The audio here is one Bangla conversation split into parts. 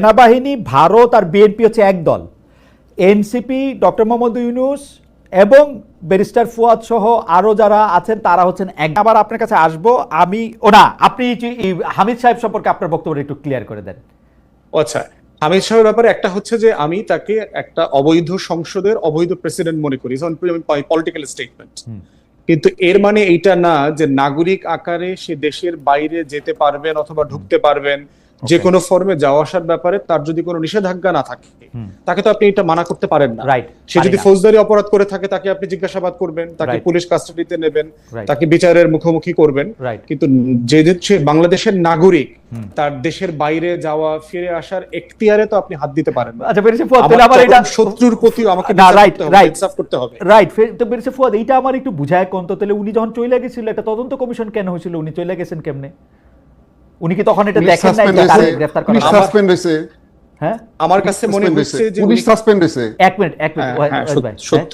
সেনাবাহিনী, ভারত আর বিএনপি হচ্ছে এক দল। এনসিপি, ডক্টর মোহাম্মদ ইউনূস এবং ব্যারিস্টার ফুয়াদ সহ আরো যারা আছেন তারা হচ্ছেন এক। আবার আপনার কাছে আসবো আমি, আপনি হামিদ সাহেব সম্পর্কে আপনার বক্তব্য একটু ক্লিয়ার করে দেন। আচ্ছা, হামিদ সাহেবের ব্যাপারে একটা হচ্ছে যে আমি তাকে একটা অবৈধ সংসদের অবৈধ প্রেসিডেন্ট মনে করি, পলিটিক্যাল স্টেটমেন্ট। কিন্তু এর মানে এইটা না যে নাগরিক আকারে সে দেশের বাইরে যেতে পারবেন অথবা ঢুকতে পারবেন, যে কোনো ফর্মে যাওয়া আসার ব্যাপারে তার যদি কোনো নিষেধাজ্ঞা না থাকে তাকে তো আপনি এটা মানা করতে পারেন না। সে যদি ফৌজদারি অপরাধ করে থাকে তাকে আপনি জিজ্ঞাসাবাদ করবেন, তাকে পুলিশ কাস্টাডিতে নেবেন, তাকে বিচারের মুখোমুখি করবেন। কিন্তু যে সে বাংলাদেশের নাগরিক, তার দেশের বাইরে যাওয়া ফিরে আসার এখতিয়ারে তো আপনি হাত দিতে পারেন না। আচ্ছা বেরিসে ফুয়াদ, তাহলে আবার এটা শত্রুর প্রতি আমাকে ইনসাফ করতে হবে। রাইট। তো বেরিসে ফুয়াদ, এইটা আমার একটু বুঝায় কোন তো, তাহলে উনি যখন চলে গেছিল একটা তদন্ত কমিশন কেন হয়েছিল? উনি চলে গেছেন কেমনে? উনি কি তখন এটা দেখেন নাই যে তাকে গ্রেফতার করা সাসপেন্ড হইছে? হ্যাঁ, আমার কাছে মনে হচ্ছে যে পুলিশ সাসপেন্ড হইছে। এক মিনিট সত্য,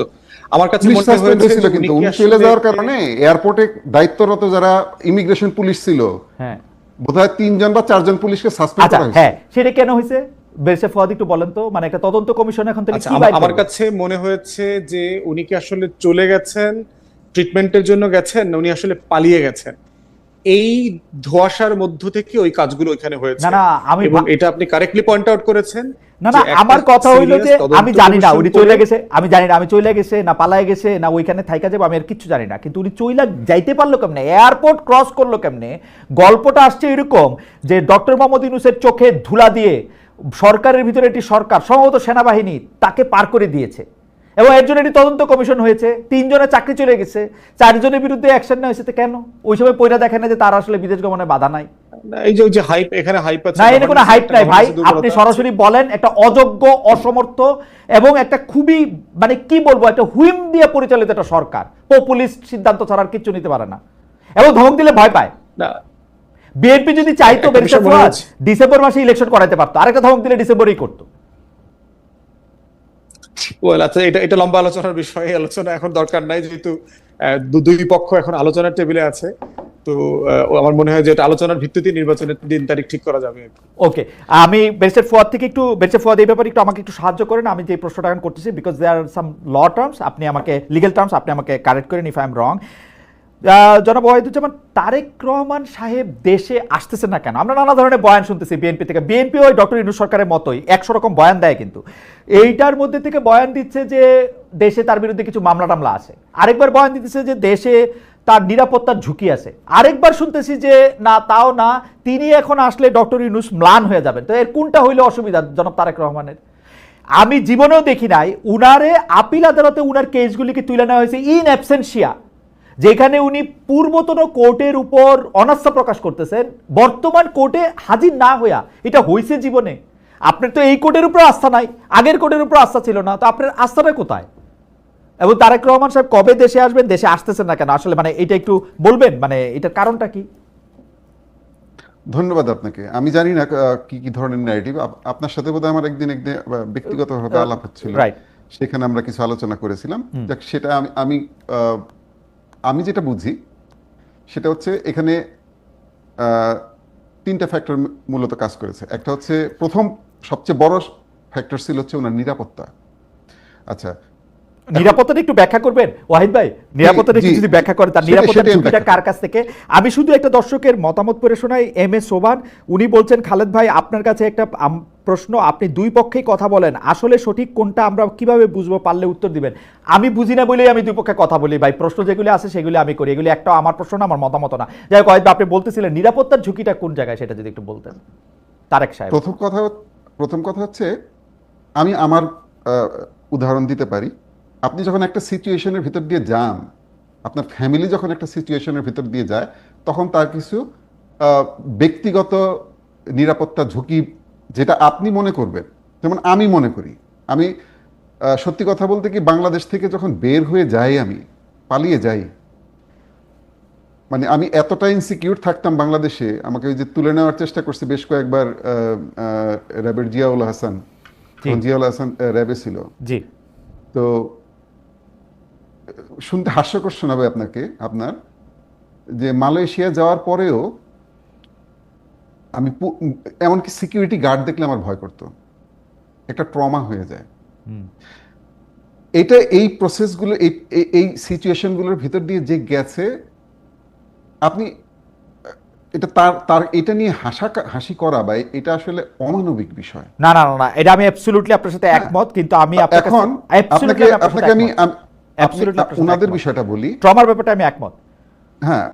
আমার কাছে মনে হয়েছিল, কিন্তু উনি চলে যাওয়ার কারণে এয়ারপোর্টে দায়িত্বরত যারা ইমিগ্রেশন পুলিশ ছিল, হ্যাঁ, বোধহয় 3 জন বা 4 জন পুলিশকে সাসপেন্ড করা হয়েছে। হ্যাঁ, সেটা কেন হয়েছে বেরিসে ফুয়াদ একটু বলেন তো, মানে একটা তদন্ত কমিশন এখন তাহলে কি বাইরে? আমার কাছে মনে হয়েছে যে উনি কি আসলে চলে গেছেন ট্রিটমেন্টের জন্য গেছেন, না উনি আসলে পালিয়ে গেছেন? এই ধোঁয়াশার মধ্য থেকে ওই কাজগুলো ওইখানে হয়েছে। না আমি, এবং এটা আপনি কারেক্টলি পয়েন্ট আউট করেছেন। না আমার কথা হইলো যে আমি জানি না উনি চলে গেছে, আমি জানি না আমি চলে গেছে না পালায়ে গেছে না ওইখানে থাইকা যাবে, আমি আর কিচ্ছু জানি না। কিন্তু উনি চইলা যাইতে পারলো কেমনে, এয়ারপোর্ট ক্রস করলো কেমনে? গল্পটা আসছে এরকম যে ডক্টর মোহাম্মদ ইউনূসের চোখে ধুলা দিয়ে সরকারের ভিতরে একটি সরকার, সম্ভবত সেনাবাহিনী, তাকে পার করে দিয়েছে এবং এর জন্য একটি তদন্ত কমিশন হয়েছে। 3 জনের চাকরি চলে গেছে, 4 জনের বিরুদ্ধে অ্যাকশন নেওয়া হয়েছে। কেন ওই সময় পয়রা দেখেন না যে তার আসলে বিদেশ গমনে বাধা নাই? এই যে হাইপ, এখানে হাইপ আছে না, এখানে কোনো হাইপ নাই ভাই। আপনি সরাসরি বলেন একটা অযোগ্য, অসমর্থ এবং একটা খুবই মানে কি বলবো, একটা হুইম দিয়ে পরিচালিত একটা সরকার, পপুলিস্ট সিদ্ধান্ত ছাড়া আর কিচ্ছু নিতে পারে না এবং ধমক দিলে ভয় পায় না। বিএনপি যদি চাইতো বেরিসে ফুয়াদ ডিসেম্বর মাসে ইলেকশন করাইতে পারতো, আরেকটা ধমক দিলে ডিসেম্বরেই করতো। আচ্ছা, এটা লম্বা আলোচনার বিষয়, আলোচনা এখন দরকার নাই, যেহেতু দুই পক্ষ এখন আলোচনার টেবিলে আছে। তো আমার মনে হয় যে এটা আলোচনার ভিত্তিতে নির্বাচনের দিন তারিখ ঠিক করা যাবে। ওকে, আমি বেরিস্টার ফুয়াদ থেকে একটু, বেরিস্টার ফুয়াদ এই ব্যাপারে একটু আমাকে একটু সাহায্য করেন। আমি যে প্রশ্নটা এখন করতেছি, because there R some law terms, আপনি আমাকে লিগ্যাল টার্মস আপনি আমাকে কারেক্ট করেন ইফ আই এম রং। জনাব ওয়াহিদুজ্জামান, তারেক রহমান সাহেব দেশে আসতেছেন না কেন? আমরা নানা ধরনের বয়ান শুনতেছি বিএনপি থেকে। বিএনপি ওই ডক্টর ইউনূস সরকারের মতোই 100 রকম বয়ান দেয়, কিন্তু এইটার মধ্যে থেকে বয়ান দিচ্ছে যে দেশে তার বিরুদ্ধে কিছু মামলা টামলা আছে, আরেকবার বয়ান দিতেছে যে দেশে তার নিরাপত্তার ঝুঁকি আছে, আরেকবার শুনতেছি যে না তাও না, তিনি এখন আসলে ডক্টর ইউনূস ম্লান হয়ে যাবেন। তো এর কোনটা হইলে অসুবিধা জনাব তারেক রহমানের? আমি জীবনেও দেখি নাই উনারে আপিল আদালতে উনার কেসগুলিকে তুলে নেওয়া হয়েছে ইন অ্যাবসেন্সিয়া, যেখানে উনি পূর্বতন কোর্টের উপর অনাস্থা প্রকাশ করতেছেন, বর্তমান কোর্টে হাজির না হইয়া। এটা হয়েছে জীবনে? আপনার তো এই কোর্টের উপর আস্থা নাই, আগের কোর্টের উপর আস্থা ছিল না, তো আপনার আস্থাটা কোথায়? এবং তারেক রহমান সাহেব কবে দেশে আসবেন, দেশে আসতেছেন না কেন আসলে, মানে এটা একটু বলবেন, মানে এটার কারণটা কি? ধন্যবাদ আপনাকে। আমি জানি না কি ধরনের ন্যারেটিভ আপনার সাথে বোধহয় আমার একদিন ব্যক্তিগতভাবে আলাপ হচ্ছিল, সেখানে আমরা কিছু আলোচনা করেছিলাম। সেটা আমি যেটা বুঝি সেটা হচ্ছে এখানে 3টা ফ্যাক্টর মূলত কাজ করেছে। একটা হচ্ছে, প্রথম সবচেয়ে বড় ফ্যাক্টর ছিল হচ্ছে ওনার নিরাপত্তা। আচ্ছা, নিরাপত্তাটা একটু ব্যাখ্যা করবেন ওয়াহিদ ভাই? নিরাপত্তাটা একটু যদি ব্যাখ্যা করেন, তার নিরাপত্তার ঝুঁকিটা কার কাছ থেকে? আমি শুধু একটা দর্শকের মতামত পড়ে শোনাই। এম এ সোবান, উনি বলছেন খালেদ ভাই আপনার কাছে একটা প্রশ্ন, আপনি দুই পক্ষেই কথা বলেন, আসলে সঠিক কোনটা আমরা কিভাবে বুঝবো, পারলে উত্তর দিবেন। আমি বুঝি না বলেই আমি দুই পক্ষে কথা বলি ভাই, প্রশ্ন যেগুলি আছে সেগুলি আমি করি, এগুলি একটাও আমার প্রশ্ন না, আমার মতামত না। যাই হোক ওয়াহিদ ভাই, আপনি বলতেছিলেন নিরাপত্তার ঝুঁকিটা কোন জায়গায়, সেটা যদি একটু বলতেন তারেক সাহেব। প্রথম কথা হচ্ছে, আমি আমার উদাহরণ দিতে পারি। আপনি যখন একটা সিচুয়েশনের ভিতর দিয়ে যান, আপনার ফ্যামিলি যখন একটা সিচুয়েশনের ভিতর দিয়ে যায়, তখন তার কিছু ব্যক্তিগত নিরাপত্তা ঝুঁকি যেটা আপনি মনে করবেন, যেমন আমি মনে করি, আমি সত্যি কথা বলতে কি, বাংলাদেশ থেকে যখন বের হয়ে যাই, আমি পালিয়ে যাই, মানে আমি এতটা ইনসিকিউর থাকতাম বাংলাদেশে, আমাকে ওই যে তুলে নেওয়ার চেষ্টা করছে বেশ কয়েকবার র্যাবের জিয়াউল হাসান র্যাবে ছিল। জি, তো শুনতে হাস্যকর শোনাবে আপনার যে মালয়েশিয়া যাওয়ার পরেও আমি এমনকি সিকিউরিটি গার্ড দেখলে আমার ভয় করতো, একটা ট্রমা হয়ে যায়। এটা এই প্রসেসগুলো এই সিচুয়েশনগুলোর ভিতর দিয়ে যে গেছে, আপনি এটা তার এটা নিয়ে হাসি করা বা এটা আসলে অমানবিক বিষয়। না না না, এটা আমি অ্যাবসলিউটলি আপনার সাথে একমত, কিন্তু আমি এখন আপনাকে আমি ওনাদের বিষয়টা বলি, ট্রমার ব্যাপারটা আমি একমত। হ্যাঁ,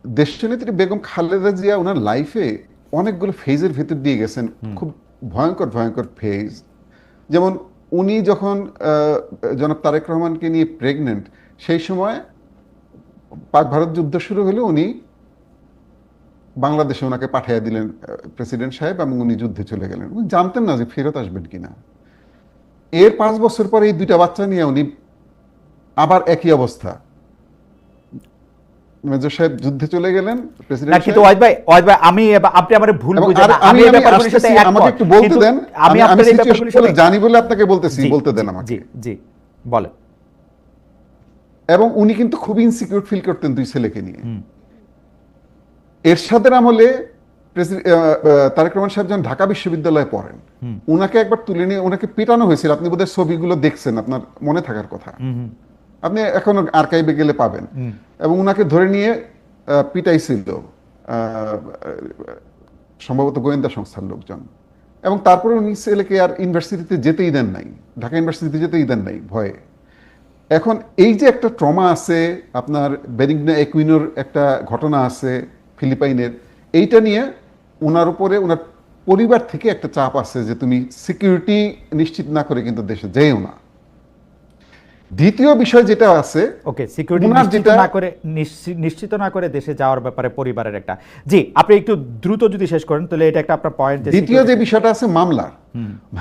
দেশনেত্রী বেগম খালেদা জিয়া ওনার লাইফে অনেকগুলো ফেজের ভিতর দিয়ে গেছেন, খুব ভয়ঙ্কর ভয়ঙ্কর ফেজ। যেমন উনি যখন জনাব তারেক রহমানকে নিয়ে প্রেগনেন্ট, সেই সময় পাক ভারত যুদ্ধ শুরু হলে উনি বাংলাদেশে ওনাকে পাঠিয়ে দিলেন প্রেসিডেন্ট সাহেব, এবং উনি যুদ্ধে চলে গেলেন। উনি জানতেন না যে ফেরত আসবেন কিনা। এর 5 বছর পরে এই 2টা বাচ্চা নিয়ে উনি আবার একই অবস্থা, মেজর সাহেব যুদ্ধে চলে গেলেন, প্রেসিডেন্ট না, কিন্তু ওয়াহিদ ভাই আমি আপনি আমারে ভুল বুঝেন না, আমি এই ব্যাপারগুলোর সাথে একমত। আমাকে একটু বলতে দেন, আমি আপনার এই ব্যাপারগুলোর সাথে জানি বলে আপনাকে বলতেছি, বলতে দেন আমাকে। জি জি বলেন। এবং উনি কিন্তু খুব ইনসিকিউর ফিল করতেন 2 ছেলেকে নিয়ে। এরশাদের আমলে তারেক রহমান সাহেব যখন ঢাকা বিশ্ববিদ্যালয়ে পড়েন, উনাকে একবার তুলে নিয়ে ওনাকে পিটানো হয়েছিল। আপনি বোধহয় ছবিগুলো দেখছেন, আপনার মনে থাকার কথা, আপনি এখন আর্কাইভে গেলে পাবেন। এবং উনাকে ধরে নিয়ে পিটাইছিল সম্ভবত গোয়েন্দা সংস্থার লোকজন। এবং তারপরে উনি ছেলেকে আর ইউনিভার্সিটিতে যেতেই দেন নাই, ঢাকা ইউনিভার্সিটিতে যেতেই দেন নাই ভয়ে। এখন এই যে একটা ট্রমা আছে, আপনার বেনিগনা একুইনোর একটা ঘটনা আছে ফিলিপাইনের, এইটা নিয়ে ওনার উপরে ওনার পরিবার থেকে একটা চাপ আছে যে তুমি সিকিউরিটি নিশ্চিত না করে কিন্তু দেশে যেও না। দ্বিতীয় বিষয় যেটা আছে, ওকে, সিকিউরিটি নিশ্চিত না করে দেশে যাওয়ার ব্যাপারে পরিবারের একটা, জি আপনি একটু দ্রুত যদি শেষ করেন তাহলে এটা একটা আপনার পয়েন্ট। দ্বিতীয় যে বিষয়টা আছে মামলার,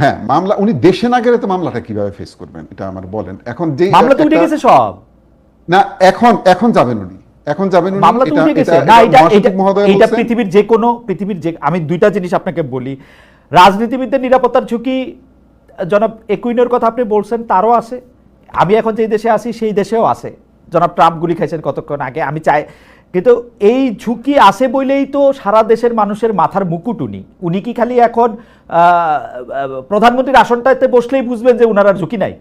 হ্যাঁ মামলা, উনি দেশে না গেলে তো মামলাটা কিভাবে ফেস করবেন এটা আমার বলেন। এখন যে মামলা তো উঠে গেছে সব, না এখন যাবেন উনি, এখন যাবেন উনি, মামলা তো উঠে গেছে। না এটা পৃথিবীর যে আমি 2টা জিনিস আপনাকে বলি, রাজনীতিবিদদের নিরাপত্তার ঝুঁকি জনাব একুইনোর কথা আপনি বলছেন, তারও আছে। আমি এখন যে দেশে আছি সেই দেশেও আছে, জনাব ট্রাম্প গুলি খাইছেন কতক্ষণ আগে, আমি চাই। কিন্তু এই ঝুঁকি আছে বলেই তো সারা দেশের মানুষের মাথার মুকুট উনি কি খালি এখন প্রধানমন্ত্রীর আসনটাতে বসলেই বুঝবেন যে উনার আর ঝুঁকি নাই?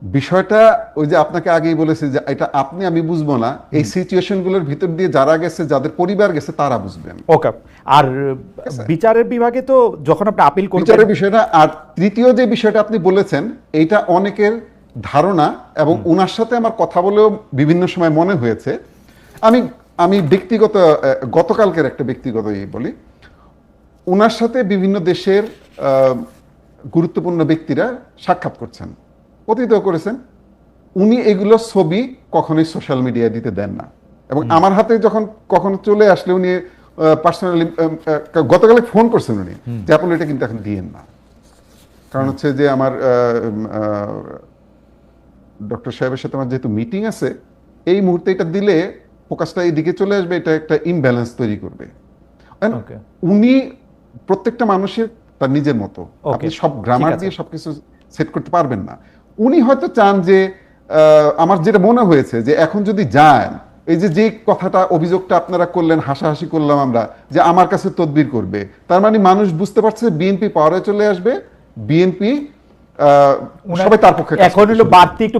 বিষয়টা ওই যে আপনাকে আগেই বলেছি যে এটা আমি বুঝবো না, এই সিচুয়েশন গুলোর ভিতর দিয়ে যারা গেছে, যাদের পরিবার গেছে, তারা বুঝবেন। ওকে, আর বিচারের বিভাগে তো যখন আপনি আপিল করবেন, বিচারের বিষয়টা। আর তৃতীয় যে বিষয়টা আপনি বলেছেন, এইটা অনেকের ধারণা, এবং ওনার সাথে আমার কথা বলেও বিভিন্ন সময় মনে হয়েছে। আমি গতকালকের একটা ব্যক্তিগত বলি, ওনার সাথে বিভিন্ন দেশের গুরুত্বপূর্ণ ব্যক্তিরা সাক্ষাৎ করছেন, অতীতেও করেছেন। উনি এগুলো ছবি কখনোই সোশ্যাল মিডিয়ায় দিতে দেন না, এবং আমার হাতে যখন কখনো চলে আসলে উনি পার্সোনালি গতকালে ফোন করছেন উনি যে আপনি এটা কিন্তু এখন দিয়েন না, কারণ হচ্ছে যে আমার ডক্টর সাহেবের সাথে আমার যেহেতু মিটিং আছে, এই মুহূর্তে এটা দিলে ফোকাসটা এইদিকে চলে আসবে, এটা একটা ইমব্যালেন্স তৈরি করবে। উনি প্রত্যেকটা মানুষের তার নিজের মতো, আপনি সব গ্রামার দিয়ে সবকিছু সেট করতে পারবেন না। উনি হয়তো চান যে আমার যেটা মনে হয়েছে যে এখন যদি যান, এই যে কথাটা অভিযোগটা আপনারা করলেন, হাসাহাসি করলাম আমরা, যে আমার কাছে তদবির করবে, তার মানে মানুষ বুঝতে পারছে বিএনপি পাওয়ারে চলে আসবে, বিএনপি সবাই তার পক্ষে। এখন হলো বাড়তি একটু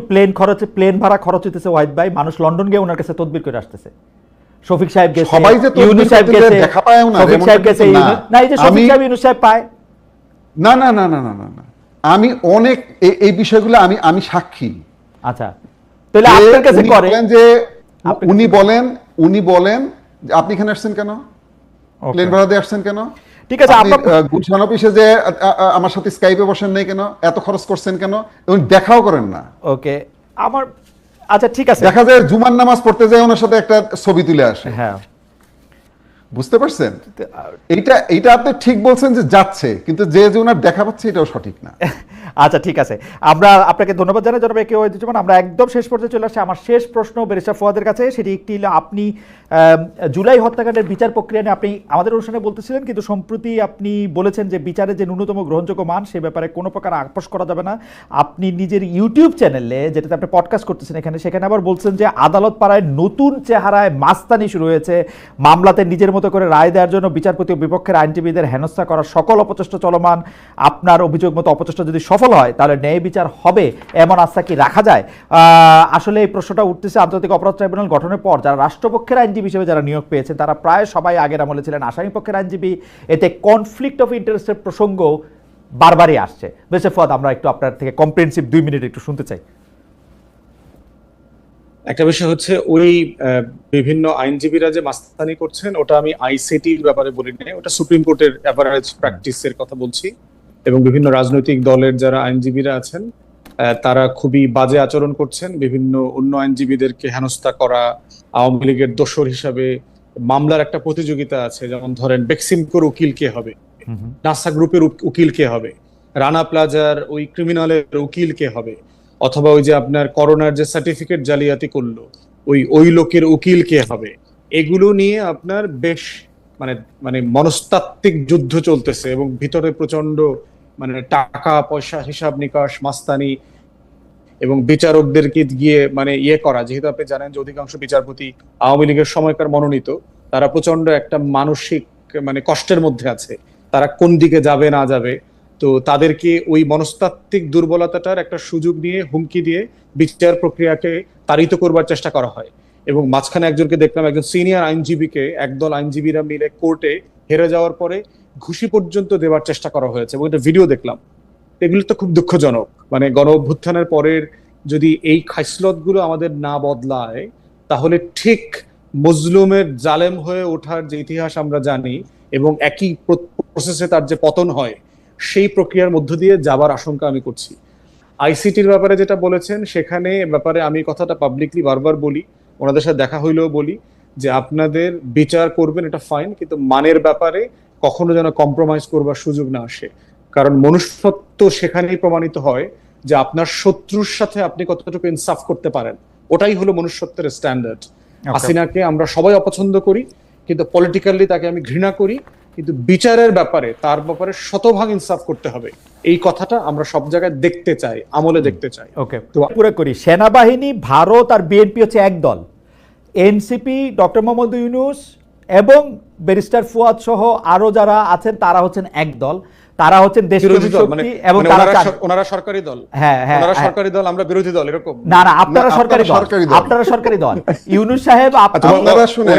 প্লেন ভাড়া খরচ হইতেছে ওয়াহিদ ভাই, মানুষ লন্ডন গিয়ে ওনার কাছে তদবির করে আসতেছে। শফিক সাহেব গেছে, সবাই যে ইউনূস সাহেব গেছে, দেখা পায় না, শফিক সাহেব গেছে, না এই যে শফিক সাহেব ইউনূস সাহেব পায় না না না না না না, আমি অনেক এই বিষয়গুলো আমি সাক্ষী। আচ্ছা, তাহলে আপনার কাছে করে যে উনি বলেন যে আপনি এখানে আসছেন কেন, প্লেন ভাড়া দিয়ে আসছেন কেন, ঠিক আছে, আপনি গুলশান অফিসে যে আমার সাথে স্কাইপে বসেন নাই কেন, এত খরচ করছেন কেন, এবং দেখাও করেন না। ওকে, আমার আচ্ছা ঠিক আছে, দেখা যায় জুমার নামাজ পড়তে যায় ওনার সাথে একটা ছবি তুলে আসে। হ্যাঁ, বুঝতে পারছেন? এইটা আপনি ঠিক বলছেন যে যাচ্ছে, কিন্তু যে ওনার দেখা পাচ্ছে এটাও সঠিক না। আচ্ছা ঠিক আছে, আমরা আপনাকে ধন্যবাদ জানাই জনাব একে ওয়াহিদুজ্জামান। আমরা একদম শেষ পর্যায়ে চলে আসছি। আমার শেষ প্রশ্ন ব্যারিস্টার ফুয়াদের কাছে, সেটি একটি হলো, আপনি জুলাই হত্যাকাণ্ডের বিচার প্রক্রিয়া নিয়ে আপনি আমাদের অনুষ্ঠানে বলতেছিলেন, কিন্তু সম্প্রতি আপনি বলেছেন যে বিচারে যে ন্যূনতম গ্রহণযোগ্য মান, সে ব্যাপারে কোনো প্রকার আপোষ করা যাবে না। আপনি নিজের ইউটিউব চ্যানেলে, যেটাতে আপনি পডকাস্ট করতেছেন সেখানে আবার বলছেন যে আদালত পাড়ায় নতুন চেহারায় মাস্তানি শুরু হয়েছে, মামলাতে নিজের মতো করে রায় দেওয়ার জন্য বিচারপতি ও বিপক্ষের আইনজীবীদের হেনস্থা করার সকল অপচেষ্টা চলমান। আপনার অভিযোগ মতো অপচেষ্টা যদি সফল হয় তাহলে ন্যায় বিচার হবে এমন আস্থা কি রাখা যায়? আসলে এই প্রশ্নটা উঠতেছে আন্তর্জাতিক অপরাধ ট্রাইব্যুনাল গঠনের পর যারা রাষ্ট্রপক্ষের আইনজীবী হিসেবে যারা নিয়োগ পেয়েছেন তারা প্রায় সবাই আগের আমলে ছিলেন আসামি পক্ষের আইনজীবী। এতে কনফ্লিক্ট অফ ইন্টারেস্টের প্রসঙ্গ বারবারই আসছে। বেশি ফুয়াদ, আমরা একটু আপনার থেকে কম্প্রিহেনসিভ 2 মিনিট একটু শুনতে চাই। একটা বিষয় হচ্ছে ওই বিভিন্ন আইনজীবীরা যে মাস্তানি করছেন ওটা আমি আইসিটির ব্যাপারে বলি না, ওটা সুপ্রিম কোর্টের এভারেজ প্র্যাকটিসের কথা বলছি। এবং বিভিন্ন রাজনৈতিক দলের যারা আইনজীবীরা আছেন তারা খুবই বাজে আচরণ করছেন, বিভিন্ন অন্য আইনজীবীদেরকে হেনস্থা করা, আওয়ামী লীগের দোসর হিসাবে মামলার একটা প্রতিযোগিতা আছে, যেমন ধরেন বেক্সিমকোর উকিল কে হবে, নাসা গ্রুপের উকিল কে হবে, রানা প্লাজার ওই ক্রিমিনালের উকিল কে হবে, অথবা ওই যে আপনার করোনার যে সার্টিফিকেট জালিয়াতি করলো ওই লোকের উকিল কে হবে। এগুলো নিয়ে আপনার বেশ মানে মানে মনস্তাত্ত্বিক যুদ্ধ চলতেছে এবং ভিতরে প্রচন্ড মানে টাকা পয়সা হিসাব নিকাশ মাস্তানি এবং বিচারকদেরকে গিয়ে মানে করা। যেহেতু আপনি জানেন যে অধিকাংশ বিচারপতি আওয়ামী লীগের সময়কার মনোনীত, তারা প্রচন্ড একটা মানসিক মানে কষ্টের মধ্যে আছে, তারা কোন দিকে যাবে না যাবে। তো তাদেরকে ওই মনস্তাত্ত্বিক দুর্বলতাটার একটা সুযোগ নিয়ে হুমকি দিয়ে বিচার প্রক্রিয়াকে তাড়িত করবার চেষ্টা করা হয়। এবং মাঝখানে একজনকে দেখলাম, একজন সিনিয়র আইনজীবীকে একদল আইনজীবীরা মিলে কোর্টে হেরে যাওয়ার পরে ঘুষি পর্যন্ত দেওয়ার চেষ্টা করা হয়েছে এবং এটা ভিডিও দেখলাম। এগুলো তো খুব দুঃখজনক। মানে গণ অভ্যুত্থানের পরের যদি এই খাইসলত গুলো আমাদের না বদলায় তাহলে ঠিক মজলুমের জালেম হয়ে ওঠার যে ইতিহাস আমরা জানি এবং একই প্রসেসে তার যে পতন হয় সেই প্রক্রিয়ার মধ্য দিয়ে যাবার আশঙ্কা আমি করছি। আইসিটির ব্যাপারে যেটা বলেছেন সেখানে ব্যাপারে আমি কথাটা পাবলিকলি বারবার বলি, ওনাদের সাথে দেখা হইলেও বলি যে আপনাদের বিচার করবেন এটা ফাইন, কিন্তু মানের ব্যাপারে কখনো যেন কম্প্রোমাইজ করবার সুযোগ না আসে। কারণ মনুষ্যত্ব সেখানেই প্রমাণিত হয় যে আপনার শত্রুর সাথে আপনি কতটুকু ইনসাফ করতে পারেন, ওটাই হলো মনুষ্যত্বের স্ট্যান্ডার্ড। হাসিনাকে আমরা সবাই অপছন্দ করি, কিন্তু পলিটিক্যালি তাকে আমি ঘৃণা করি, কিন্তু বিচারের ব্যাপারে তার ব্যাপারে শতভাগ ইনসাফ করতে হবে। এই কথাটা আমরা সব জায়গায় দেখতে চাই, আমলে দেখতে চাই। ওকে, তো পুরো করি। সেনাবাহিনী, ভারত আর বিএনপি হচ্ছে এক দল। এনসিপি, ডক্টর মোহাম্মদ ইউনূস এবং ব্যারিস্টার ফুয়াদ সহ আরো যারা আছেন তারা হচ্ছেন এক দল। তারা হচ্ছেন দেশবিরোধী শক্তি এবং ওনারা সরকারি দল। হ্যাঁ হ্যাঁ, ওনারা সরকারি দল, আমরা বিরোধী দল, এরকম না না, আপনারা সরকারি দল, আপনারা সরকারি দল। ইউনূস সাহেব, আপনারা শুনেন,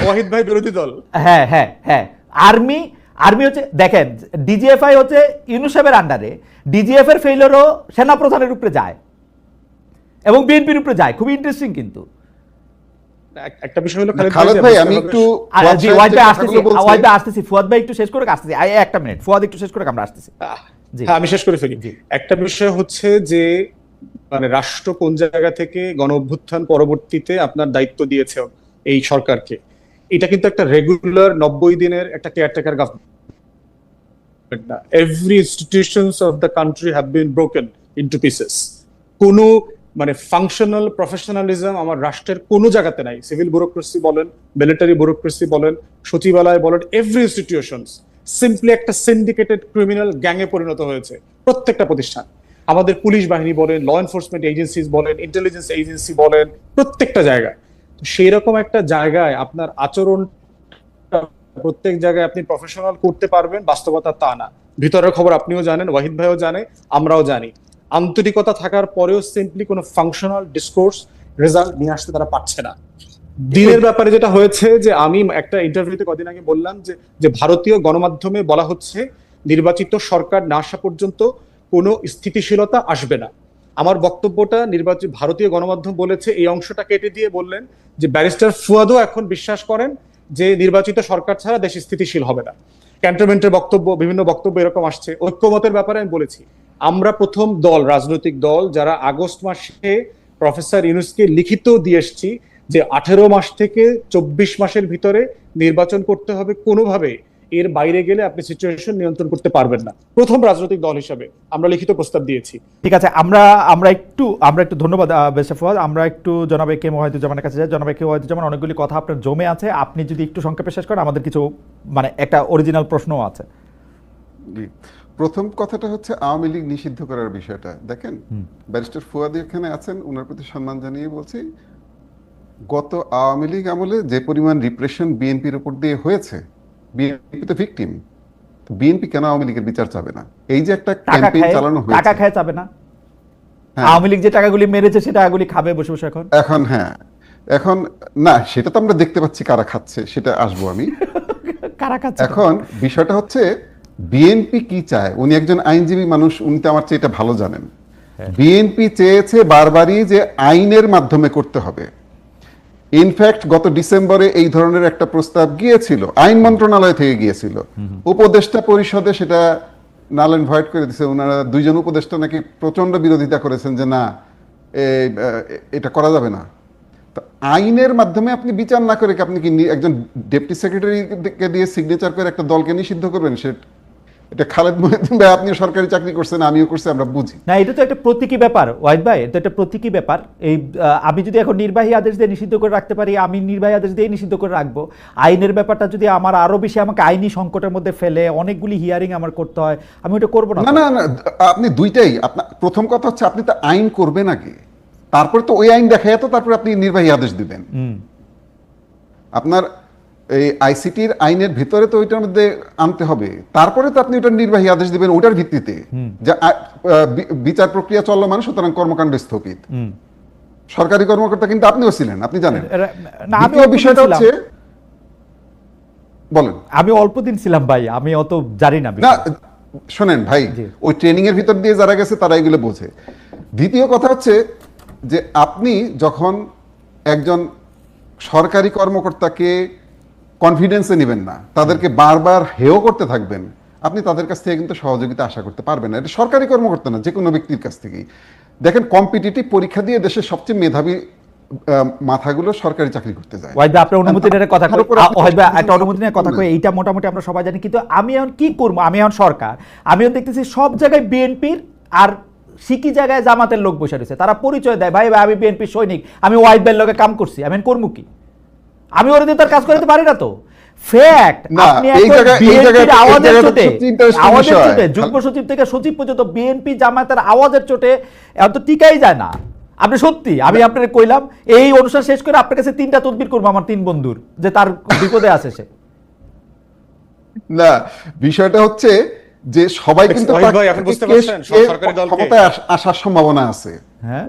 ওয়াহিদ ভাই বিরোধী দল। হ্যাঁ হ্যাঁ হ্যাঁ, আর্মি হচ্ছে, দেখেন ডিজিএফআই হচ্ছে ইউনূস সাহেবের আন্ডারে, ডিজিএফ এর ফেইলরও সেনা প্রধানের উপরে যায় এবং বিএনপির উপরে যায়। খুবই ইন্টারেস্টিং। কিন্তু একটা বিষয় হলো খালেদ ভাই, আমি একটু ফুয়াদ ভাই একটু শেষ করে আসতেছি, একটা মিনিট, ফুয়াদ একটু শেষ করে আমরা আসতেছি। হ্যাঁ, আমি শেষ করে ফেলি। একটা বিষয় হচ্ছে যে মানে রাষ্ট্র কোন জায়গা থেকে গণ অভ্যুত্থান পরবর্তীতে আপনার দায়িত্ব দিয়েছে এই সরকারকে, এটা কিন্তু একটা রেগুলার 90 দিনের একটা কেয়ারটেকার গভর্নমেন্ট না। Every institutions of the country have been broken into pieces. কোনো মানে ফাংশনাল প্রফেশনালিজম আমার রাষ্ট্রের কোনো জায়গাতে নাই। সিভিল ব্যুরোক্রেসি বলেন, মিলিটারি ব্যুরোক্রেসি বলেন, সচিবালয় বলেন, এভরি ইনস্টিটিউশনস সিম্পলি একটা সিন্ডিকেটেড ক্রিমিনাল গ্যাংয়ে পরিণত হয়েছে প্রত্যেকটা প্রতিষ্ঠান। আমাদের পুলিশ বাহিনী বলেন, ল এনফোর্সমেন্ট এজেন্সিজ বলেন, ইন্টেলিজেন্স এজেন্সি বলেন, প্রত্যেকটা জায়গায়। তো সেই রকম একটা জায়গায় আপনার আচরণ প্রত্যেক জায়গায় আপনি প্রফেশনাল করতে পারবেন, বাস্তবতা তা না। ভিতরের খবর আপনিও জানেন, ওয়াহিদ ভাইও জানে, আমরাও জানি। আন্তরিকতা থাকার পরেও সিম্পলি কোনো ফাংশনাল ডিসকোর্স রেজাল্ট নিয়ে আসতে তারা পারছে না। দিনের ব্যাপারে যেটা হয়েছে যে আমি একটা ইন্টারভিউতে কদিন আগে বললাম যে ভারতীয় গণমাধ্যমে বলা হচ্ছে নির্বাচিত সরকার না আসা পর্যন্ত কোনো স্থিতিশীলতা আসবে না। আমার বক্তব্যটা ভারতীয় গণমাধ্যম বলেছে, এই অংশটা কেটে দিয়ে বললেন যে ব্যারিস্টার ফুয়াদও এখন বিশ্বাস করেন যে নির্বাচিত সরকার ছাড়া দেশ স্থিতিশীল হবে না। ক্যান্টনমেন্টের বক্তব্য, বিভিন্ন বক্তব্য এরকম আসছে। ঐক্যমতের ব্যাপারে আমি বলেছি, আমরা প্রথম দল, রাজনৈতিক দল যারা আগস্ট মাসে প্রফেসর ইউনূসকে লিখিত দিয়ে এসেছি যে 18 মাস থেকে 24 মাসের ভিতরে নির্বাচন করতে হবে কোনোভাবে, এর বাইরে গেলে আপনি সিচুয়েশন নিয়ন্ত্রণ করতে পারবেন না। প্রথম রাজনৈতিক দল হিসেবে আমরা লিখিত প্রস্তাব দিয়েছি। ঠিক আছে, আমরা একটু ধন্যবাদ বেশা ফুয়াদ। আমরা একটু জনাব কে ওয়াহিদুজ্জামানের কাছে যাই। জনাব কে ওয়াহিদুজ্জামান, অনেকগুলি কথা আপনার জমে আছে, আপনি যদি একটু সংক্ষেপে শেষ করেন, আমাদের কিছু মানে একটা অরিজিনাল প্রশ্নও আছে। প্রথম কথাটা হচ্ছে আওয়ামী লীগ নিষিদ্ধ করার বিষয়টা। দেখেন, ব্যারিস্টার ফুয়াদ এখানে আছেন, ওনার প্রতি সম্মান জানিয়ে বলছি, গত আওয়ামী লীগ আমলে যে পরিমাণ রিপ্রেশন বিএনপির উপর দিয়ে হয়েছে, বিএনপি তো ভিকটিম, বিএনপি কেন আওয়ামী লীগের বিচার চাবে না? এই যে একটা টাকা ক্যাম্পেইন খায়, চালানো টাকা হয়েছে, খায় যাবে না? হ্যাঁ। আওয়ামী লীগ যে টাকাগুলি মেরেছে সে টাকাগুলি খাবে বসে বসে এখন। এখন হ্যাঁ, এখন না, সেটা তো আমরা দেখতে পাচ্ছি কারা খাচ্ছে, সেটা আসবো আমি। কারা খাচ্ছে? এখন বিষয়টা হচ্ছে বিএনপি কি চায়। উনি একজন আইনজীবী মানুষ, উনি তো আমার চেয়ে এটা ভালো জানেন। বিএনপি চেয়েছে বারবারই যে আইনের মাধ্যমে করতে হবে। ইনফ্যাক্ট গত ডিসেম্বরে এই ধরনের একটা প্রস্তাব গিয়েছিল, আইন মন্ত্রণালয় থেকে গিয়েছিল, উপদেষ্টা পরিষদে সেটা নাল এন্ড ভয়েড করে দিয়েছে। ওনারা দুইজন উপদেষ্টা নাকি প্রচন্ড বিরোধিতা করেছেন যে না, এটা করা যাবে না। তো আইনের মাধ্যমে আপনি বিচার না করে কি আপনি কি একজন ডেপুটি সেক্রেটারিকে দিয়ে সিগনেচার করে একটা দলকে নিষিদ্ধ করবেন? এটা খালেদ মহিউদ্দিন ভাই, আপনিও সরকারি চাকরি করছেন, আমিও করছি, আমরা বুঝি। না, এটা তো একটা প্রতীকী ব্যাপার ওয়াহিদ ভাই, এটা একটা প্রতীকী ব্যাপার। এই আমি যদি এখন নির্বাহী আদেশ দিয়ে নিষিদ্ধ করে রাখতে পারি, আমি নির্বাহী আদেশ দিয়ে নিষিদ্ধ করে রাখবো। আইনের ব্যাপারটা যদি আমার আরো বেশি আমাকে আইনি সংকটের মধ্যে ফেলে, অনেকগুলি হিয়ারিং আমার করতে হয়, আমি ওটা করবো না। না না না, আপনি দুইটাই। আপনার প্রথম কথা হচ্ছে আপনি তো আইন করবেন আগে, তারপরে তো ওই আইন দেখায় তো তারপরে আপনি নির্বাহী আদেশ দিবেন। আপনার এই আইসিটির আইনের ভিতরে তো ওইটার মধ্যে আনতে হবে, তারপরে তো আপনি ওটার নির্বাহী আদেশ দিবেন ওটার ভিত্তিতে যে বিচার প্রক্রিয়া চলমান, সুতরাং কর্মকাণ্ড স্থগিত। সরকারি কর্মকর্তা কিন্তু আপনিও ছিলেন, আপনি জানেন। না, আমি দ্বিতীয় বিষয়টা হচ্ছে, বলেন। আমি অল্প দিন ছিলাম ভাই, আমি অত জানি না। না শোনেন ভাই, ওই ট্রেনিং এর ভিতর দিয়ে যারা গেছে তারা এগুলো বোঝে। দ্বিতীয় কথা হচ্ছে যে আপনি যখন একজন সরকারি কর্মকর্তাকে কনফিডেন্সে নেবেন না, তাদেরকে বারবার হেয় করতে থাকবেন, আপনি তাদের কাছ থেকে কিন্তু সহযোগিতা আশা করতে পারবেন না। এটা সরকারি কর্মকর্তা না, যে কোনো ব্যক্তির কাছ থেকেই। দেখেন, কম্পিটিটিভ পরীক্ষা দিয়ে দেশের সবচেয়ে মেধাবী মাথাগুলো সরকারি চাকরি করতে যায়। ওয়াহিদ ভাই, আপনার অনুমতি নিয়ে কথা কই, ওয়াহিদ ভাই একটা অনুমতি নিয়ে কথা কই, এইটা মোটামুটি আমরা সবাই জানি। কিন্তু আমি এখন কি করবো? আমি এখন সরকার, আমি এখন দেখতেছি সব জায়গায় বিএনপির আর সিকি জায়গায় জামাতের লোক বসে রয়েছে, তারা পরিচয় দেয় ভাই ভাই আমি বিএনপির সৈনিক, আমি ওয়াহিদ ভাইয়ের লোকে কাম করছি। আমি করবো কি? আমি ওর দিয়ে তার কাজ করতে পারি না তো। ফ্যাক্ট, আপনি বিএনপির আওয়াজের চোটে, আওয়াজের চোটে যুগ্ম সচিব থেকে সচিব পর্যন্ত বিএনপি জামাতের আওয়াজের চোটে এখন তো টিকাই যায় না। আপনি সত্যি, আমি আপনাকে কইলাম এই অনুষ্ঠান শেষ করে আপনার কাছে 3টা তদবির করবো আমার 3 বন্ধুর, যে তার বিপদে আছে সে। না, বিষয়টা হচ্ছে যে সবাই কিন্তু ক্ষমতায় আসার সম্ভাবনা আছে।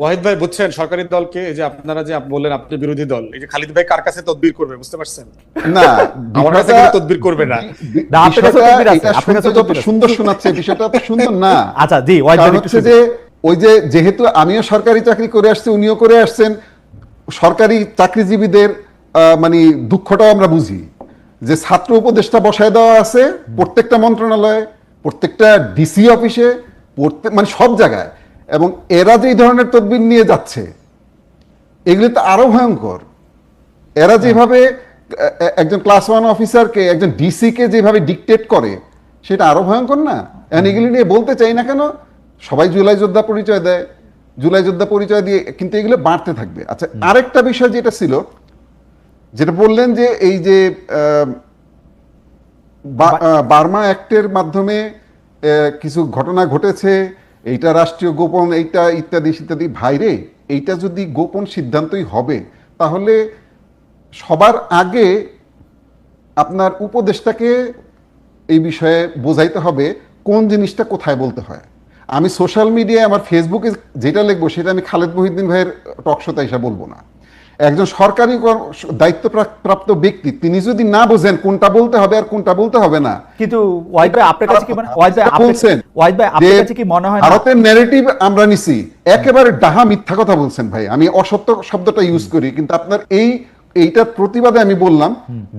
ওয়াহিদ ভাই বুঝছেন, সরকারি দলকে যে আপনারা যে বললেন আপনি বিরোধী দল, এই যে খালিদ ভাই কার কাছে তদবির করবে বুঝতে পারছেন? না, আমার কাছে কিন্তু তদবির করবে না। যত সুন্দর শোনাচ্ছে, বিষয়টা তো সুন্দর না। আচ্ছা জি, ওয়াহিদ ভাই হচ্ছে যে ওই যে যেহেতু আমিও সরকারি চাকরি করে আসছি, উনিও করে আসছেন, সরকারি চাকরিজীবীদের মানে দুঃখটাও আমরা বুঝি। যে ছাত্র উপদেষ্টা বসায় দেওয়া আছে প্রত্যেকটা মন্ত্রণালয়ে, প্রত্যেকটা ডিসি অফিসে, মানে সব জায়গায়, এবং এরা যে এই ধরনের তদবির নিয়ে যাচ্ছে, এগুলি তো আরো ভয়ঙ্কর। এরা যেভাবে একজন ক্লাস 1 অফিসারকে, একজন ডিসি কে যেভাবে ডিকটেট করে, সেটা আরো ভয়ঙ্কর না? এগুলি নিয়ে বলতে চাই না কেন, সবাই জুলাই যোদ্ধা পরিচয় দেয়, জুলাই যোদ্ধা পরিচয় দিয়ে কিন্তু এগুলো বাড়তে থাকবে। আচ্ছা, আরেকটা বিষয় যেটা ছিল, যেটা বললেন যে এই যে বার্মা অ্যাক্টের মাধ্যমে কিছু ঘটনা ঘটেছে, এইটা রাষ্ট্রীয় গোপন, এইটা ইত্যাদি ইত্যাদি। ভাইরে, এইটা যদি গোপন সিদ্ধান্তই হবে, তাহলে সবার আগে আপনার উপদেষ্টাকে এই বিষয়ে বোঝাইতে হবে কোন জিনিসটা কোথায় বলতে হয়। আমি সোশ্যাল মিডিয়ায় আমার ফেসবুকে যেটা লিখবো সেটা আমি খালেদ মহিউদ্দিন ভাইয়ের টকশোতে এসে বলবো না। একজন সরকারি দায়িত্বপ্রাপ্ত ব্যক্তি, তিনি যদি না বোঝেন কোনটা বলতে হবে আর কোনটা বলতে হবে না। কিন্তু ওয়াহিদ ভাই আপনার কাছে কি মনে হয়, ওয়াহিদ ভাই আপনার কাছে কি মনে হয় ভারতের ন্যারেটিভ আমরা নিছি, একেবারে ডাহা মিথ্যা কথা বলছেন ভাই। আমি অসত্য শব্দটা ইউজ করি, কিন্তু আপনার এইটার প্রতিবাদে আমি বললাম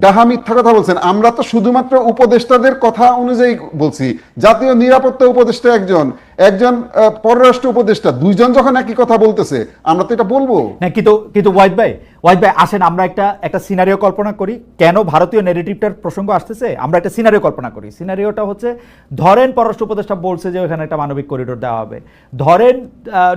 ডাহা মিথ্যা কথা বলছেন। আমরা তো শুধুমাত্র উপদেষ্টাদের কথা অনুযায়ী বলছি। জাতীয় নিরাপত্তা উপদেষ্টা একজন, একজন পররাষ্ট্র উপদেষ্টা, দুইজন যখন একই কথা বলতেছে, আমরা তো এটা বলবো না। কিন্তু ওয়াহিদ ভাই আসেন আমরা একটা সিনারিও কল্পনা করি। কেন ভারতীয় নেগেটিভটার প্রসঙ্গ আসতেছে, আমরা একটা সিনারিও কল্পনা করি। সিনারিওটা হচ্ছে, ধরেন পররাষ্ট্র উপদেষ্টা বলছে যে এখানে একটা মানবিক করিডোর দেওয়া হবে, ধরেন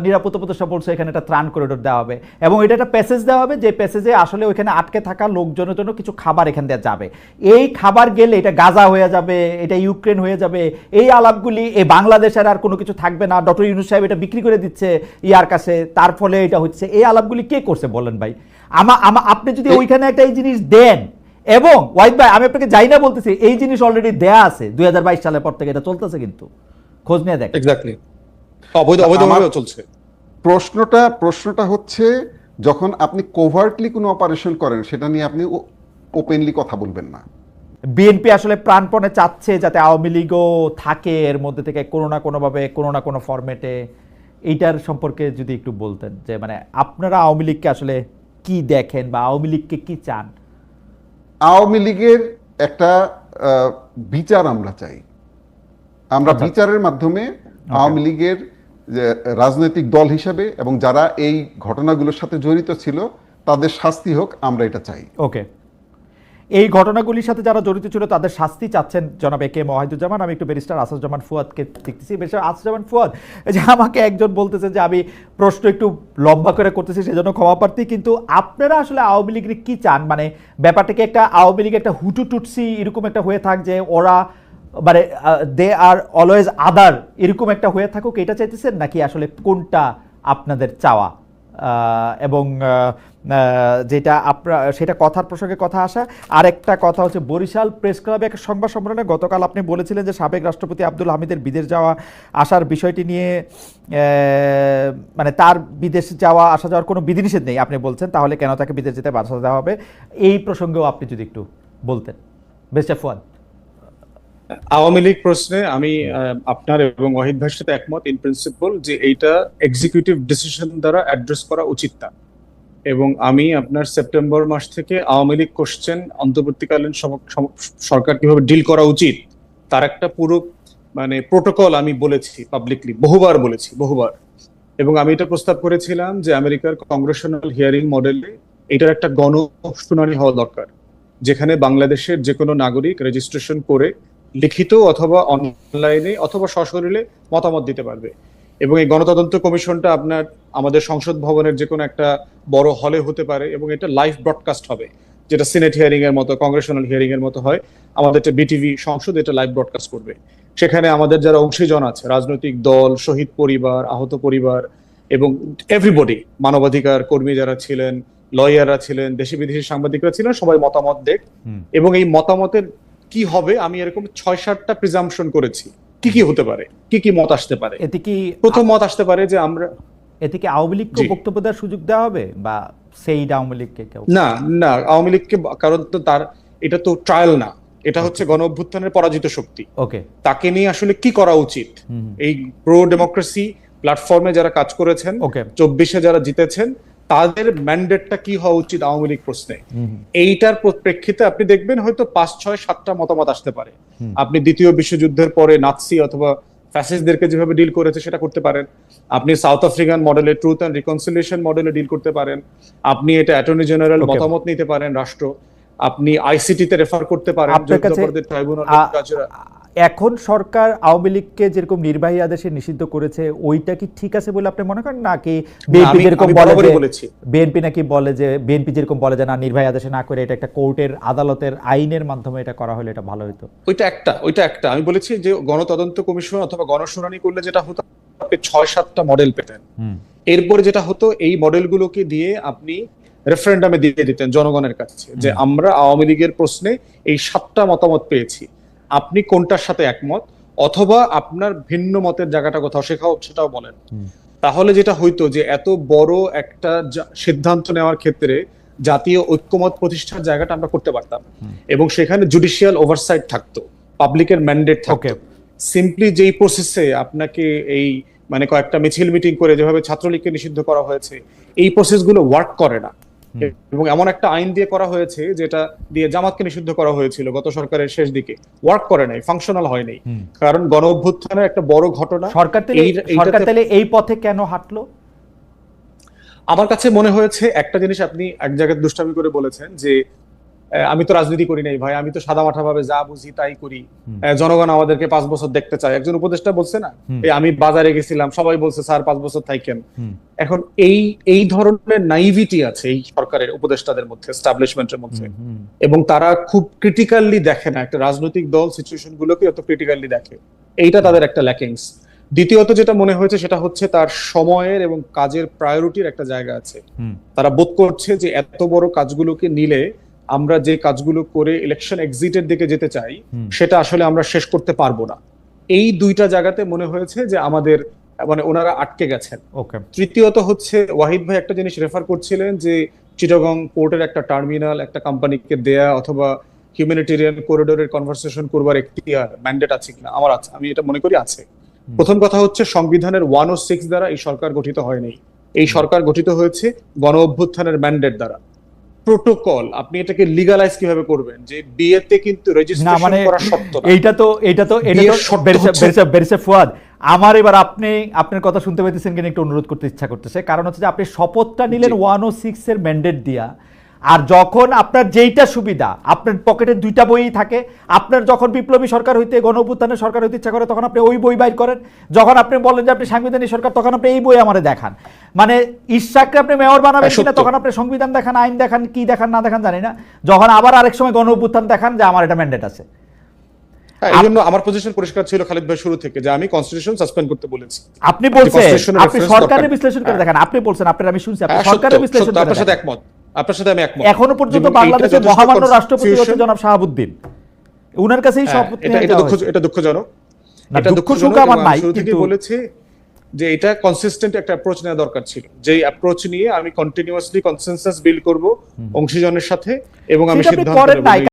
নিরাপত্তা উপদেষ্টা বলছে এখানে একটা ত্রাণ করিডোর দেওয়া হবে, এবং এটা একটা প্যাসেজ দেওয়া হবে, যে প্যাসেজে আসলে ওইখানে আটকে থাকা লোকজনের জন্য কিছু খাবার এখান দিয়ে যাবে। এই খাবার গেলে এটা গাজা হয়ে যাবে, এটা ইউক্রেন হয়ে যাবে, এই আলাপগুলি এই বাংলাদেশের আর কোনো কিছু থাকবে না, ডক্টর ইউনূস সাহেব এটা বিক্রি করে দিচ্ছে ইয়ার কাছে, তার ফলে এটা হচ্ছে, এই আলাপগুলি কে করছে বলেন ভাই? আপনি যদি ওইখানে একটা এই জিনিস দেন, এবং ওয়াহিদ ভাই আমি আপনাকে যাই না বলতেছি, এই জিনিস অলরেডি দেয়া আছে 2022 সালের পর থেকে, এটা চলতেছে, কিন্তু খোঁজ নিয়ে দেখ। এক্স্যাক্টলি, অবৈধভাবে চলছে। প্রশ্নটা হচ্ছে, যখন আপনি কোভার্টলি কোনো অপারেশন করেন সেটা নিয়ে আপনি ওপেনলি কথা বলবেন না। বিএনপি আসলে প্রাণপণে চাচ্ছে যাতে আওয়ামী লীগও থাকে এর মধ্যে থেকে কোনো না কোনোভাবে, কোনো না কোনো ফরম্যাটে। এইটার সম্পর্কে যদি একটু বলতেন, যে মানে আপনারা আওয়ামী লীগকে আসলে কি দেখেন বা আওয়ামী লীগকে কি চান? আওয়ামী লীগের একটা বিচার আমরা চাই। আমরা বিচারের মাধ্যমে আওয়ামী লীগের যে রাজনৈতিক দল হিসেবে এবং যারা এই ঘটনাগুলোর সাথে জড়িত ছিল তাদের শাস্তি হোক, আমরা এটা চাই। ওকে, এই ঘটনাগুলির সাথে যারা জড়িত ছিল তাদের শাস্তি চাচ্ছেন জনাব এ কে এম ওয়াহিদুজ্জামান। আমি একটু ব্যারিস্টার আসাদুজ্জামান ফুয়াদকে দেখতেছি। ব্যারিস্টার আসাদুজ্জামান ফুয়াদ, যে আমাকে একজন বলতেছে যে আমি প্রশ্ন একটু লম্বা করে করতেছি, সেজন্য ক্ষমা প্রার্থী, কিন্তু আপনারা আসলে আওয়ামী লীগের কি চান? মানে ব্যাপারটাকে একটা আওয়ামী লীগ একটা হুটু টুটসি এরকম একটা হয়ে থাক, যে ওরা মানে দে আর অলওয়েজ আদার, এরকম একটা হয়ে থাকুক, এটা চাইতেছেন, নাকি আসলে কোনটা আপনাদের চাওয়া? এবং যেটা আপনার, সেটা কথার প্রসঙ্গে কথা আসা। আরেকটা কথা হচ্ছে, বরিশাল প্রেস ক্লাবে একটা সংবাদ সম্মেলনে গতকাল আপনি বলেছিলেন যে সাবেক রাষ্ট্রপতি আব্দুল হামিদের বিদেশ যাওয়া আসার বিষয়টি নিয়ে, মানে তার বিদেশ যাওয়া আসা যাওয়ার কোনো বিধিনিষেধ নেই আপনি বলছেন, তাহলে কেন তাকে বিদেশ যেতে বাধা দেওয়া হবে? এই প্রসঙ্গেও আপনি যদি একটু বলতেন। বেস্ট ফুয়াদ। আওয়ামী লীগ প্রশ্নে আমি আপনার এবং ওয়াহিদ ভাইয়ের সাথে একমত ইন প্রিন্সিপল, যে এইটা এক্সিকিউটিভ ডিসিশন দ্বারা অ্যাড্রেস করা উচিত না। এবং আমি আপনার সেপ্টেম্বর মাস থেকে আওয়ামী লীগ কোশ্চেন অন্তর্বর্তীকালীন সরকার কিভাবে ডিল করা উচিত তার একটা পুরো মানে প্রোটোকল আমি বলেছি পাবলিকলি, বহুবার বলেছি, বহুবার। এবং আমি এটা প্রস্তাব করেছিলাম যে আমেরিকার কংগ্রেশনাল হিয়ারিং মডেলে এটার একটা গণশুনানি হওয়া দরকার, যেখানে বাংলাদেশের যে কোনো নাগরিক রেজিস্ট্রেশন করে লিখিত অথবা অনলাইনে অথবা সশরীরে মতামত দিতে পারবে। এবং এই গণতদন্ত কমিশনটা আপনার আমাদের সংসদ ভবনের যে কোনো একটা বড় হলে হতে পারে, এবং এটা লাইভ ব্রডকাস্ট হবে, যেটা সিনেট হিয়ারিং এর মতো, কংগ্রেশনাল হিয়ারিং এর মতো হয়। আমাদের বিটিভি সংসদ এটা লাইভ ব্রডকাস্ট করবে। সেখানে আমাদের যারা অংশীজন আছে, রাজনৈতিক দল, শহীদ পরিবার, আহত পরিবার, এবং এভরিবডি, মানবাধিকার কর্মী যারা ছিলেন, লয়াররা ছিলেন, দেশি বিদেশি সাংবাদিকরা ছিলেন, সবাই মতামত দেখ। এবং এই মতামতের কি হবে, আমি এরকম 6-7টা প্রিজাম্পশন করেছি কি কি হতে পারে, কি কি মত আসতে পারে। এতে কি প্রথম মত আসতে পারে যে আমরা, এতে কি আওয়ামী লীগকে বক্তব্য দেওয়ার সুযোগ দেওয়া হবে, বা সেই আওয়ামী লীগকে কেউ? না না, আওয়ামী লীগকে, কারণ তো তার এটা তো ট্রায়াল না, এটা হচ্ছে গণ অভ্যুত্থানের পরাজিত শক্তি। ওকে, তাকে নিয়ে আসলে কি করা উচিত, এই প্রো ডেমোক্রেসি প্ল্যাটফর্মে যারা কাজ করেছেন, 24-এ যারা জিতেছেন, তাদের ম্যান্ডেটটা কি হওয়া উচিত আওয়ামী লীগ প্রশ্নে, এইটার প্রেক্ষিতে আপনি দেখবেন হয়তো 5-6-7টা মতামত আসতে পারে। আপনি দ্বিতীয় বিশ্বযুদ্ধের পরে নাৎসি অথবা ফ্যাসিস্টদেরকে যেভাবে ডিল করেছে সেটা করতে পারেন। আপনি সাউথ আফ্রিকান মডেলে, ট্রুথ অ্যান্ড রিকনসিলিয়েশন মডেলে ডিল করতে পারেন। আপনি এটা অ্যাটর্নি জেনারেল মতামত নিতে পারেন রাষ্ট্র। আপনি আইসিটিতে রেফার করতে পারেন, যুদ্ধাপরাধের ট্রাইব্যুনাল। এখন সরকার আওয়ামী লীগকে যেরকম নির্বাহী আদেশে নিষিদ্ধ করেছে, ওইটা কি ঠিক আছে বলে আপনি মনে করেন, নাকি বিএনপি যেরকম বলেছে, বিএনপি নাকি বলে যে, বিএনপি যেরকম বলে যে না, নির্বাহী আদেশে না করে এটা একটা কোর্টের, আদালতের আইনের মাধ্যমে এটা করা হলে এটা ভালো হতো? ওইটা একটা আমি বলেছি যে গণতদন্ত কমিশন অথবা গণশুনানি করলে যেটা হতো, 6-7টা মডেল পেতেন। এরপরে যেটা হতো, এই মডেলগুলোকে দিয়ে আপনি রেফারেন্ডামে দিয়ে দিতেন জনগণের কাছে যে আমরা আওয়ামী লীগের প্রশ্নে এই 7টা মতামত পেয়েছি, আপনি কোনটার সাথে একমত, অথবা আপনার ভিন্ন মতের জায়গাটা কোথাও সেটাও বলেন। তাহলে যেটা হইতো যে এত বড় একটা সিদ্ধান্ত নেওয়ার ক্ষেত্রে জাতীয় ঐক্যমত প্রতিষ্ঠার জায়গাটা আমরা করতে পারতাম, এবং সেখানে জুডিশিয়াল ওভারসাইট থাকতো, পাবলিকের ম্যান্ডেট থাকতো। সিম্পলি যেই প্রসেসে আপনাকে এই মানে কয়েকটা মিছিল মিটিং করে যেভাবে ছাত্রলীগকে নিষিদ্ধ করা হয়েছে, এই প্রসেসগুলো ওয়ার্ক করে না। এবং এমন একটা আইন দিয়ে করা হয়েছে যেটা দিয়ে জামাতকে নিষিদ্ধ করা হয়েছিল গত সরকারের শেষ দিকে, ওয়ার্ক করে নাই, ফাংশনাল হয় নাই। কারণ গণ অভ্যুত্থানের একটা বড় ঘটনা। সরকার তাহলে এই পথে কেন হাঁটলো? আমার কাছে মনে হয়েছে একটা জিনিস, আপনি এক জায়গায় দুষ্টামি করে বলেছেন যে আমি তো রাজনীতি করি নাই ভাই, আমি তো সাদামাঠা ভাবে যা বুঝি তাই করি, জনগণ আমাদেরকে 5 বছর দেখতে চায়। একজন উপদেষ্টা বলছে না, আমি বাজারে গেছিলাম, সবাই বলছে স্যার 5 বছর থাকেন। এখন এই ধরনের নাইভিটি আছে এই সরকারের উপদেষ্টাদের মধ্যে, এস্টাবলিশমেন্টের মধ্যে, এবং তারা খুব ক্রিটিক্যালি দেখে না, একটা রাজনৈতিক দল সিচুয়েশন গুলোকে অত ক্রিটিক্যালি দেখে। এইটা তাদের একটা ল্যাকিংস। দ্বিতীয়ত যেটা মনে হয়েছে সেটা হচ্ছে তার সময়ের এবং কাজের প্রায়োরিটির একটা জায়গা আছে। তারা বোধ করছে যে এত বড় কাজগুলোকে নিলে আমরা যে কাজগুলো করে ইলেকশন এক্সিটের দিকে যেতে চাই সেটা আসলে আমরা শেষ করতে পারবো না। এই দুইটা জায়গাতে মনে হয়েছে যে আমাদের মানে ওনারা আটকে গেছেন। ওকে, তৃতীয়ত হচ্ছে ওয়াহিদ ভাই একটা জিনিস রেফার করছিলেন যে চিটাগং পোর্টের একটা টার্মিনাল একটা কোম্পানিকে দেয়া অথবা হিউম্যানিটেরিয়ান করিডোরের কনভারসেশন করবার একটি ম্যান্ডেট আছে কিনা। আমার আছে, আমি এটা মনে করি আছে। প্রথম কথা হচ্ছে সংবিধানের 106 দ্বারা এই সরকার গঠিত হয়নি। এই সরকার গঠিত হয়েছে গণ অভ্যুত্থানের ম্যান্ডেট দ্বারা। প্রোটোকল আপনি এটাকে লিগালাইজ কিভাবে করবেন যে বিয়েতে কিন্তু না রেজিস্ট্রেশন মানে করা সত্য না। এটা তো বিয়ের শর্ত হচ্ছে- ব্যারিস্টার ফুয়াদ, আমার এবার আপনার কথা শুনতে পাইতেছেন কিনা একটু অনুরোধ করতে ইচ্ছা করতেছে। কারণ হচ্ছে যে আপনি শপথটা নিলেন 106 এর ম্যান্ডেট দিয়া, আর যখন আপনার যেইটা সুবিধা, আপনার পকেটে দুইটা বই থাকে, আপনার যখন বিপ্লবী সরকার হইতে গণ অভ্যুত্থানের সরকার হইতে ইচ্ছা করে তখন আপনি ওই বই বাইর করেন, যখন আপনি বলেন যে আপনি সাংবিধানিক সরকার তখন আপনি এই বই আমারে দেখান। মানে ইশাককে আপনি মেয়র বানাবেন কিনা সত্য। তখন আপনি সংবিধান দেখান, আইন দেখান, কি দেখান না দেখান জানি না, যখন আবার আরেক সময় গণ অভ্যুত্থান দেখান যে আমার এটা ম্যান্ডেট আছে। হ্যাঁ, এই জন্য আমার পজিশন পরিষ্কার ছিল খালিদ ভাই শুরু থেকে যে আমি কনস্টিটিউশন সাসপেন্ড করতে বলেছি। আপনি বলছেন, Constitution এর আপনি reference সরকারের দরকার। বিশ্লেষণ করে হ্যাঁ। দেখেন, আপনি বলছেন, আপনার আমি শুনছি, আপনি হ্যাঁ, সরকারের সত্য, বিশ্লেষণ সত্য, করে আপনার সাথে দেখেন। একমত, আপনার সাথে আমি একমত। এখনো পর্যন্ত এবং এইটা বাংলাদেশের যথেষ্ট মহামান্য রাষ্ট্রপতি হচ্ছে confusion- জনাব শাহাবুদ্দিন, উনার কাছেই হ্যাঁ, শপথ এটা নিয়ে এটা যাওয়া দুঃখ হয়েছে। এটা দুঃখজনক। না, এটা দুঃখ দুঃখজনক সুখ আমার এবং নাই, আমি শুরু থেকে কিন্তু বলেছি যে এটা কনসিস্টেন্ট একটা অ্যাপ্রোচ নেওয়া দরকার ছিল। যেই অ্যাপ্রোচ নিয়ে আমি কন্টিনিউয়াসলি কনসেনসাস বিল্ড করব অংশীজনের সাথে এবং আমি সেটা আপনি সিদ্ধান্ত করেন নেব নাই। যে